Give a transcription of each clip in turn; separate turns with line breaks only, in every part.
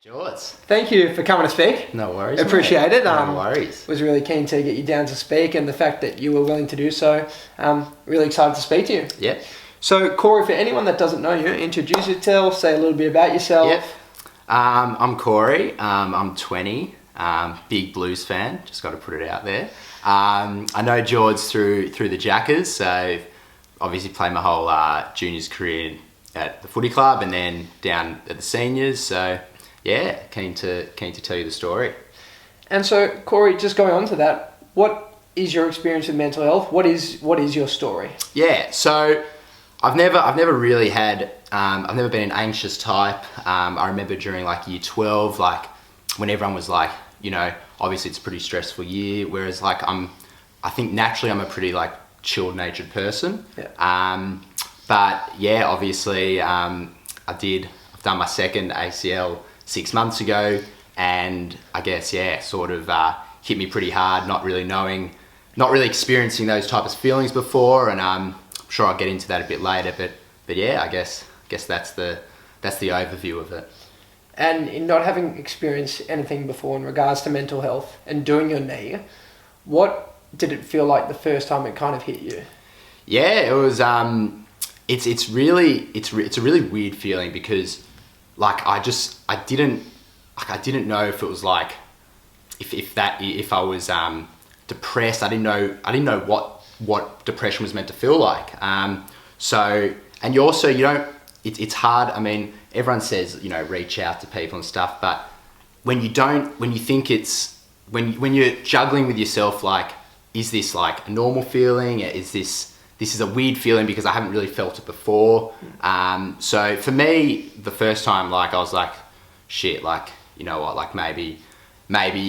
George.
Thank you for coming to speak.
No worries.
Appreciate it.
No worries.
Was really keen to get you down to speak, and the fact that you were willing to do so, really excited to speak to you.
Yep.
So, Corey, for anyone that doesn't know you, introduce yourself, say a little bit about yourself.
Yep. I'm Corey. I'm 20. Big blues fan. Just got to put it out there. I know George through the Jackers, so obviously played my whole juniors career at the footy club and then down at the seniors. So yeah, keen to tell you the story.
And so, Corey, just going on to that, what is your experience with mental health? What is your story?
Yeah, so I've never really had. I've never been an anxious type. I remember during like year 12, like when everyone was like, you know, obviously it's a pretty stressful year. Whereas like I think naturally I'm a pretty like chilled natured person.
Yeah.
But yeah, obviously I've done my second ACL 6 months ago, and I guess sort of hit me pretty hard. Not really experiencing those types of feelings before, and I'm sure I'll get into that a bit later. But yeah, I guess that's the overview of it.
And in not having experienced anything before in regards to mental health and doing your knee, what did it feel like the first time it kind of hit you?
Yeah, it was. It's a really weird feeling because, like, I didn't know if it was like, if I was depressed. I didn't know what depression was meant to feel like. So, and you don't. It's hard. I mean, everyone says, you know, reach out to people and stuff, but when you're juggling with yourself, like, is this like a normal feeling? This is a weird feeling because I haven't really felt it before. So for me, the first time, like, I was like, shit, like, you know what, like maybe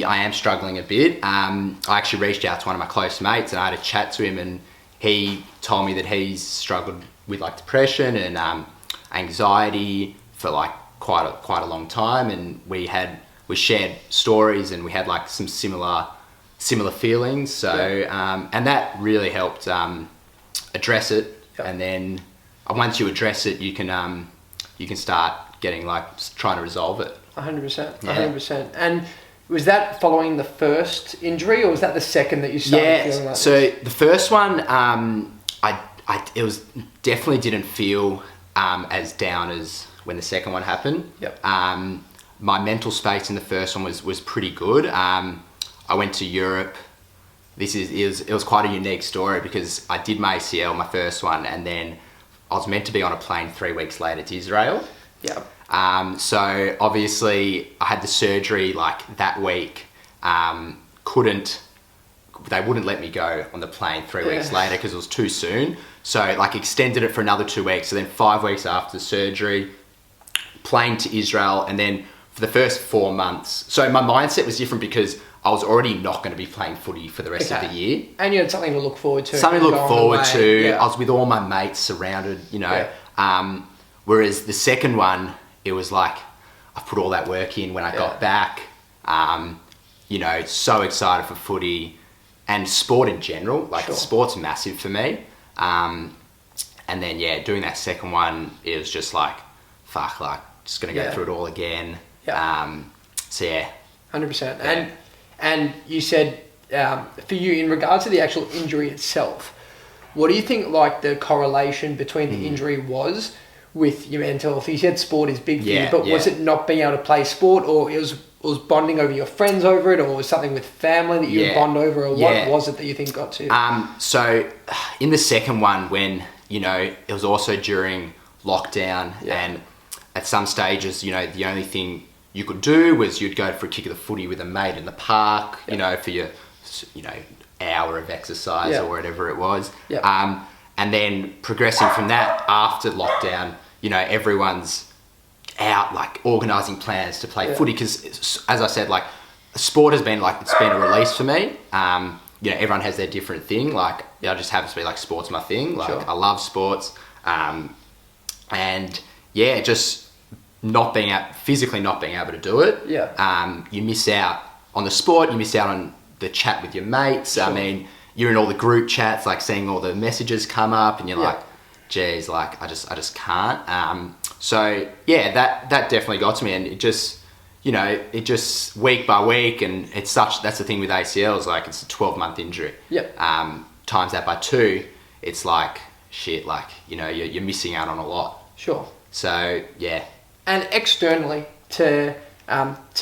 I am struggling a bit. I actually reached out to one of my close mates and I had a chat to him, and he told me that he's struggled with like depression and anxiety for like quite a long time, and we shared stories and we had like some similar feelings. So and that really helped address it. Yep. And then once you address it, you can start getting like trying to resolve it.
100%. 100%. And was that following the first injury, or was that the second that you started feeling like
so
this?
The first one, it was definitely didn't feel as down as when the second one happened.
Yep.
My mental space in the first one was pretty good. I went to Europe. It was quite a unique story because I did my ACL, my first one, and then I was meant to be on a plane 3 weeks later to Israel.
Yeah.
So obviously I had the surgery like that week. They wouldn't let me go on the plane 3 weeks later because it was too soon. So like extended it for another 2 weeks. So then 5 weeks after the surgery, plane to Israel, and then for the first 4 months. So my mindset was different because I was already not going to be playing footy for the rest of the year.
And you had something to look forward to.
Something to look forward to. Yeah. I was with all my mates surrounded, you know. Yeah. Whereas the second one, it was like, I put all that work in when I got back. You know, so excited for footy and sport in general. Like, sport's massive for me. And then, doing that second one, it was just like, fuck, like, just going to go through it all again. Yeah.
100%. Yeah. And you said, for you, in regards to the actual injury itself, what do you think, like, the correlation between the injury was with your mental health? You said sport is big for you, but was it not being able to play sport, or it was bonding over your friends over it, or was something with family that you would bond over, or what was it that you think got to you?
So in the second one, when, you know, it was also during lockdown, and at some stages, you know, the only thing you could do was you'd go for a kick of the footy with a mate in the park, you know, for your, you know, hour of exercise or whatever it was. And then progressing from that after lockdown, you know, everyone's out like organising plans to play footy because, as I said, like, sport has been like, it's been a release for me. You know, everyone has their different thing. Like, I just happens to be like, sport's my thing. Like, I love sports. And just physically not being able to do it. You miss out on the sport. You miss out on the chat with your mates. I mean, you're in all the group chats, like seeing all the messages come up, and you're like, geez, like I just can't. So that definitely got to me, and it just, you know, it just week by week, and that's the thing with ACLs, like it's a 12-month injury.
Yep.
Times that by 2, it's like, shit, like, you know, you're missing out on a lot.
Sure.
So, yeah.
And externally to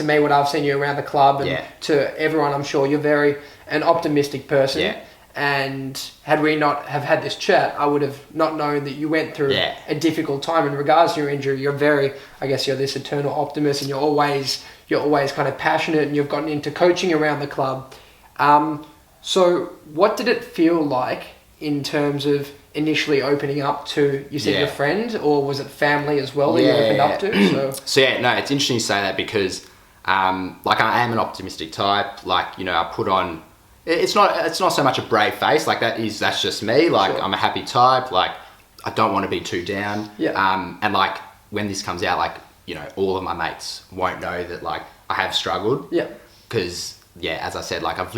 me, what I've seen you around the club and to everyone, I'm sure you're very an optimistic person.
Yeah.
And had we not have had this chat, I would have not known that you went through a difficult time in regards to your injury. You're you're this eternal optimist, and you're always kind of passionate, and you've gotten into coaching around the club. So what did it feel like in terms of initially opening up to, you said your friend, or was it family as well that you opened up to?
So yeah, no, it's interesting you say that because like I am an optimistic type. Like, you know, I put on, it's not so much a brave face, like that's just me. Like I'm a happy type, like I don't want to be too down. And like when this comes out, like, you know, all of my mates won't know that like I have struggled. Because as I said, like I've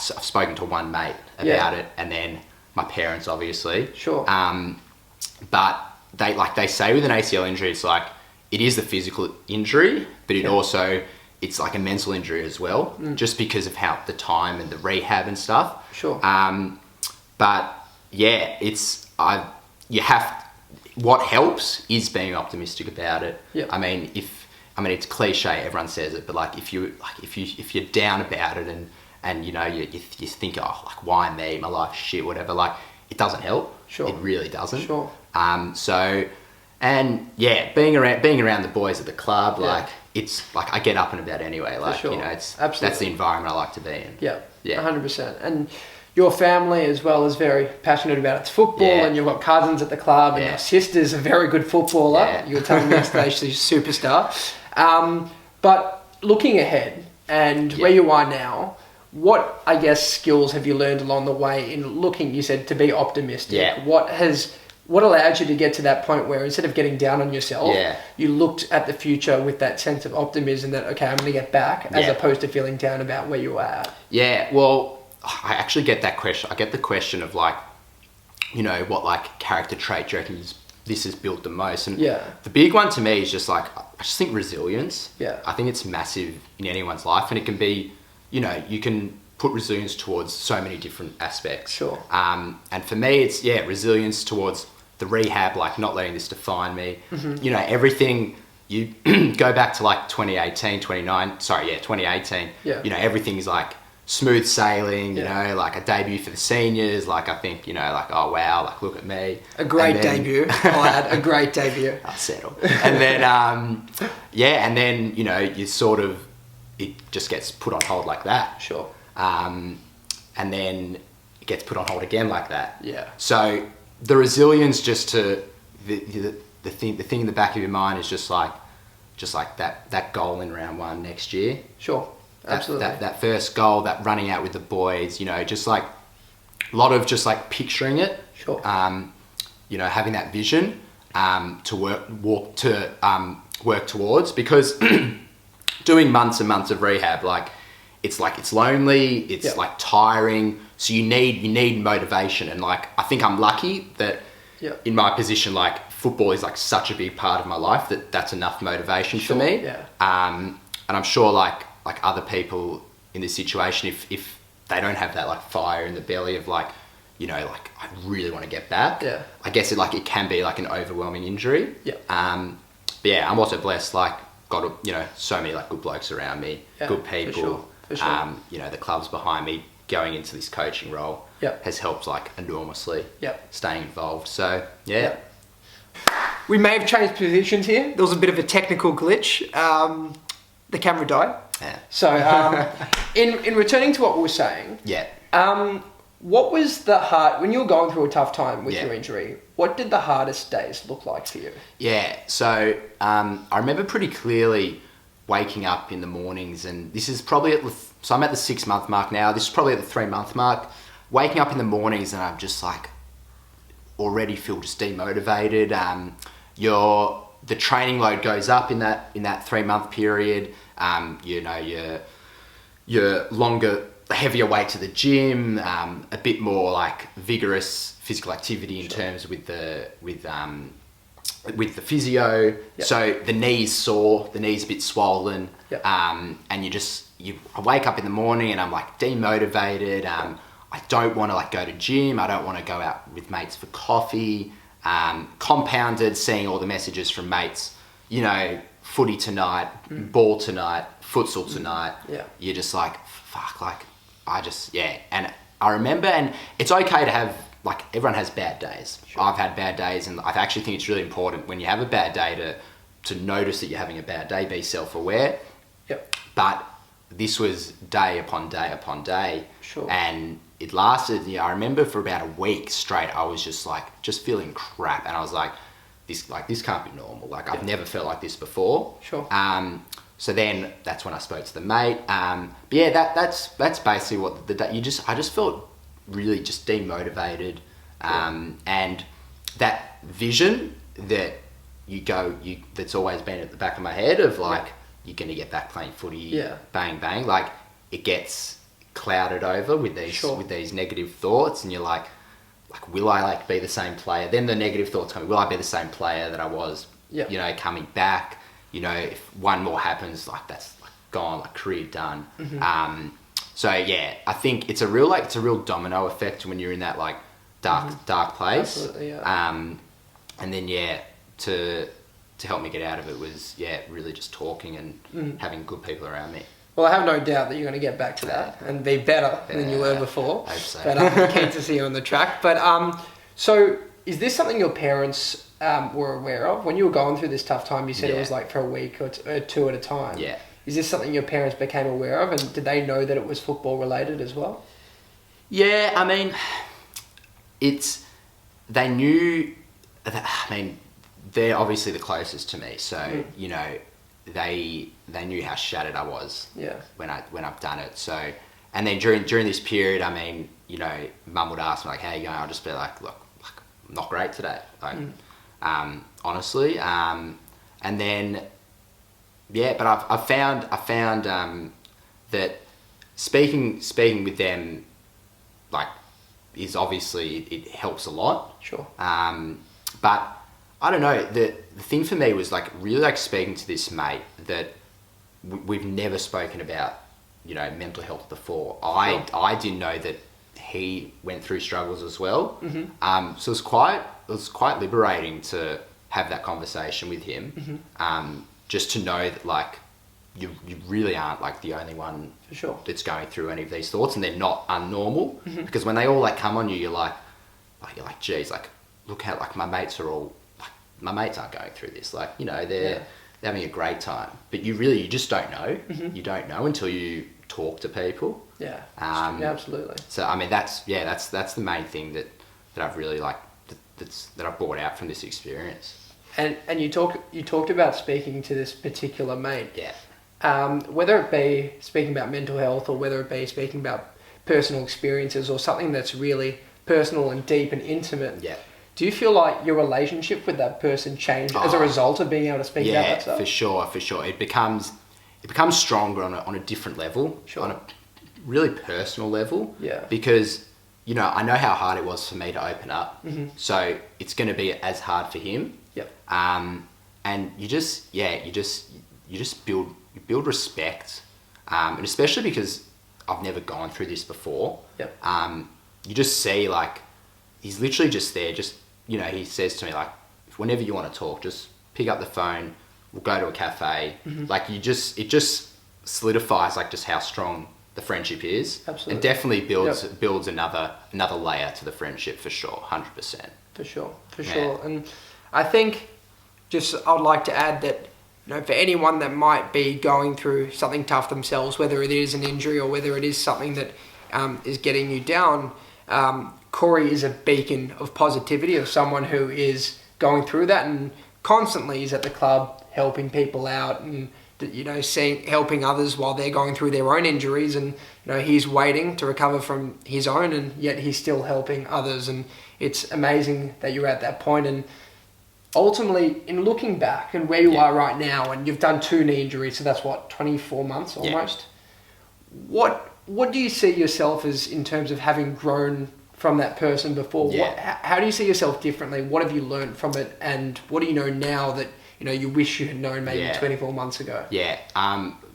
spoken to one mate about it, and then my parents, obviously. But they say with an ACL injury, it's like it is the physical injury, but it's like a mental injury as well, just because of how the time and the rehab and stuff. But yeah, what helps is being optimistic about it. I mean, it's cliche, everyone says it, but like if you're down about it and you know you think, oh, like, why me, my life's shit, whatever, like it doesn't help. It really doesn't. So, and yeah, being around the boys at the club, like it's like I get up and about anyway, like you know, that's the environment I like to be in.
100%. And your family as well is very passionate about its football, and you've got cousins at the club, and your sister's a very good footballer. You were telling me yesterday she's a superstar. But looking ahead and where you are now, what, I guess, skills have you learned along the way in looking, you said, to be optimistic? What allowed you to get to that point where instead of getting down on yourself, you looked at the future with that sense of optimism that, okay, I'm going to get back, as opposed to feeling down about where you were at?
Well, I actually get that question. I get the question of like, you know, what like character trait do you reckon this has built the most? And the big one to me is just like, I just think resilience. I think it's massive in anyone's life, and it can be, you know, you can put resilience towards so many different aspects. And for me, it's resilience towards the rehab, like not letting this define me. You know, everything, you go back to like 2018. You know, everything's like smooth sailing, you know, like a debut for the seniors, like I think, you know, like, oh wow, like look at me.
A great debut. I'll add, a great debut.
I'll settle. And then, and then, you know, you sort of, it just gets put on hold like that. And then it gets put on hold again like that. So the resilience, just to the thing in the back of your mind is just like that goal in round 1 next year.
Absolutely.
That first goal, that running out with the boys, you know, just like a lot of just like picturing it. You know, having that vision to work towards, because doing months and months of rehab, like it's lonely, it's like tiring, so you need motivation. And like I think I'm lucky that in my position, like football is like such a big part of my life that's enough motivation for me. And I'm sure like other people in this situation, if they don't have that like fire in the belly of like, you know, like I really want to get back, I guess it can be like an overwhelming injury. But yeah, I'm also blessed, like got, you know, so many like good blokes around me, good people. For sure. You know, the club's behind me going into this coaching role has helped like enormously staying involved. So
we may have changed positions here. There was a bit of a technical glitch. The camera died. So in returning to what we were saying, what was the when you were going through a tough time with your injury, what did the hardest days look like for you?
So I remember pretty clearly waking up in the mornings, and this is probably so I'm at the 6-month mark now. This is probably at the 3-month mark. Waking up in the mornings and I'm just like already feel just demotivated. The training load goes up in that 3-month period. You know, your longer, heavier weight to the gym, a bit more like vigorous physical activity in terms with with the physio.
Yep.
So the knee's sore, the knee's a bit swollen.
Yep.
And I wake up in the morning and I'm like demotivated. I don't want to like go to gym. I don't want to go out with mates for coffee. Compounded seeing all the messages from mates, you know, footy tonight, ball tonight, futsal tonight.
Yeah.
You're just like, fuck, like, And I remember, and it's okay to have, like, everyone has bad days. Sure. I've had bad days, and I actually think it's really important when you have a bad day to notice that you're having a bad day, be self-aware.
Yep.
But this was day upon day upon day.
Sure.
And it lasted, I remember for about a week straight, I was just feeling crap. And I was like, this can't be normal. Like, I've never felt like this before.
Sure.
So then that's when I spoke to the mate. But yeah, that's basically what I just felt really just demotivated. And that vision that that's always been at the back of my head of like, you're going to get back playing footy, bang, bang. Like, it gets clouded over with these negative thoughts, and you're like, will I like be the same player? Then the negative thoughts come, will I be the same player that I was, you know, coming back? You know, if one more happens, like, that's like gone, like, career done. Mm-hmm. So yeah, I think it's a real domino effect when you're in that like dark place.
Absolutely, yeah.
And then to help me get out of it was really just talking and having good people around me.
Well, I have no doubt that you're going to get back to that and be better than you were before.
I hope so.
But I'm keen to see you on the track. But so is this something your parents were aware of when you were going through this tough time? You said it was like for a week or two at a time.
Yeah.
Is this something your parents became aware of, and did they know that it was football related as well?
Yeah, I mean, they knew that, I mean, they're obviously the closest to me, so you know, they knew how shattered I was when I've done it. So, and then during this period, I mean, you know, Mum would ask me like, "How you going?" I'll just be like, "Look, like, I'm not great today." Like, honestly, and then but I found that speaking with them, like, is obviously it helps a lot.
Sure.
But I don't know, the thing for me was like really like speaking to this mate that we've never spoken about, you know, mental health before.
Sure.
I didn't know that he went through struggles as well.
Mm-hmm.
So it was quite liberating to have that conversation with him. Just to know that like you really aren't like the only one
for sure
that's going through any of these thoughts, and they're not unnormal. Because when they all like come on you, you're like geez, like, look how like my mates aren't going through this. Like, you know, they're having a great time, but you just don't know. You don't know until you talk to people.
Yeah, absolutely.
So I mean, that's the main thing that I've really like that I've brought out from this experience.
And you talked about speaking to this particular mate.
Yeah.
Whether it be speaking about mental health or whether it be speaking about personal experiences or something that's really personal and deep and intimate.
Yeah.
Do you feel like your relationship with that person changed as a result of being able to speak about that stuff?
For sure. It becomes stronger on a different level, on a really personal level.
Yeah.
Because, you know, I know how hard it was for me to open up. So it's going to be as hard for him.
Yep.
And you just build respect, and especially because I've never gone through this before.
Yep.
You just see like he's literally just there. Just, you know, he says to me like, whenever you want to talk, just pick up the phone. We'll go to a cafe. Like it just solidifies like just how strong the friendship is.
Absolutely.
And definitely builds another layer to the friendship for sure, 100%.
For sure. And I think I'd like to add that, you know, for anyone that might be going through something tough themselves, whether it is an injury or whether it is something that is getting you down, Corey is a beacon of positivity, of someone who is going through that and constantly is at the club helping people out and, you know, helping others while they're going through their own injuries, and, you know, he's waiting to recover from his own, and yet he's still helping others. And it's amazing that you're at that point. And ultimately, in looking back and where you are right now, and you've done 2 knee injuries, so that's what, 24 months almost. What do you see yourself as in terms of having grown from that person before.
Yeah.
How do you see yourself differently? What have you learned from it, and what do you know now that you wish you had known maybe 24 months ago?
Yeah,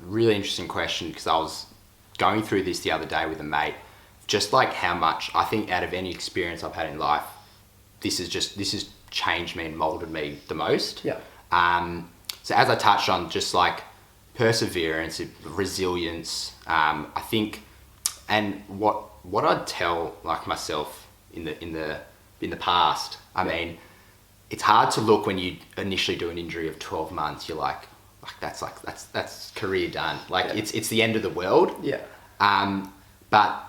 really interesting question, because I was going through this the other day with a mate, just like how much I think out of any experience I've had in life, this has changed me and molded me the most.
Yeah.
So as I touched on, just like perseverance, resilience, I think, and what I'd tell like myself in the past, I mean, it's hard to look when you initially do an injury of 12 months, you're like that's career done. Like it's the end of the world.
Yeah.
But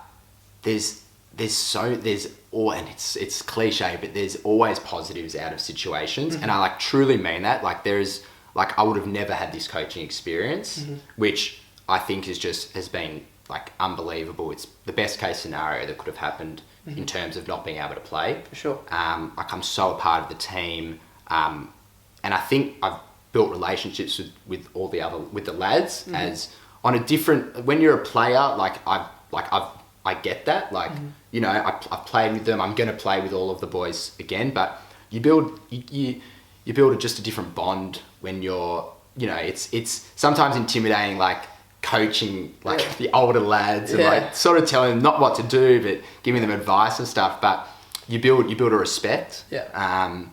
there's and it's cliche, but there's always positives out of situations. And I like truly mean that. Like I would have never had this coaching experience, which I think has been like unbelievable. It's the best case scenario that could have happened in terms of not being able to play.
For sure.
Like I'm so a part of the team, and I think I've built relationships with the lads as on a different. When you're a player, I get that. Like I've played with them. I'm going to play with all of the boys again, but you build just a different bond when you're. It's sometimes intimidating, like coaching the older lads and like sort of telling them not what to do, but giving them advice and stuff. But you build a respect.
Yeah.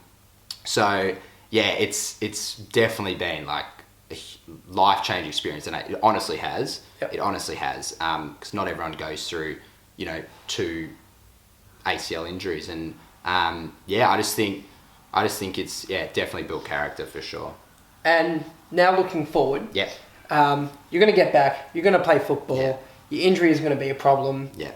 So yeah, it's definitely been like a life-changing experience, and it honestly has. It honestly has, because not everyone goes through 2 ACL injuries, and I just think it's definitely built character for sure.
And now looking forward,
Yeah.
You're going to get back. You're going to play football.
Yeah.
Your injury is going to be a problem.
Yeah.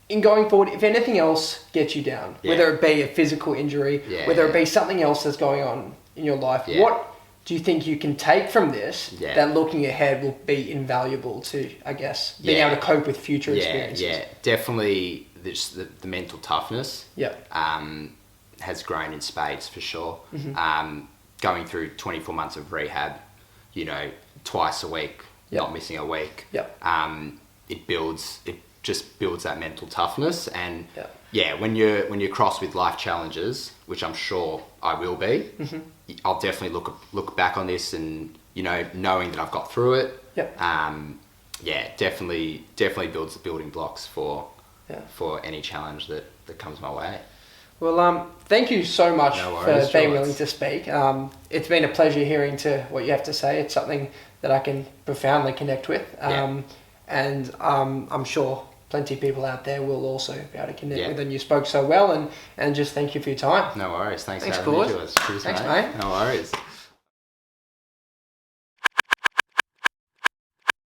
In going forward, if anything else gets you down, whether it be a physical injury, whether it be something else that's going on in your life, what do you think you can take from this that looking ahead will be invaluable to, I guess, being able to cope with future experiences?
Yeah, definitely the mental toughness
Yeah.
has grown in spades for sure. Going through 24 months of rehab, twice a week, not missing a week. It just builds that mental toughness, and when you're crossed with life challenges, which I'm sure I will be, I'll definitely look back on this and knowing that I've got through it. Definitely builds the building blocks for any challenge that comes my way.
Well, thank you so much for being willing to speak. It's been a pleasure hearing to what you have to say. It's something that I can profoundly connect with. And I'm sure plenty of people out there will also be able to connect with, and you spoke so well, and just thank you for your time.
No worries. Thanks for having me.
Thanks, mate.
No worries.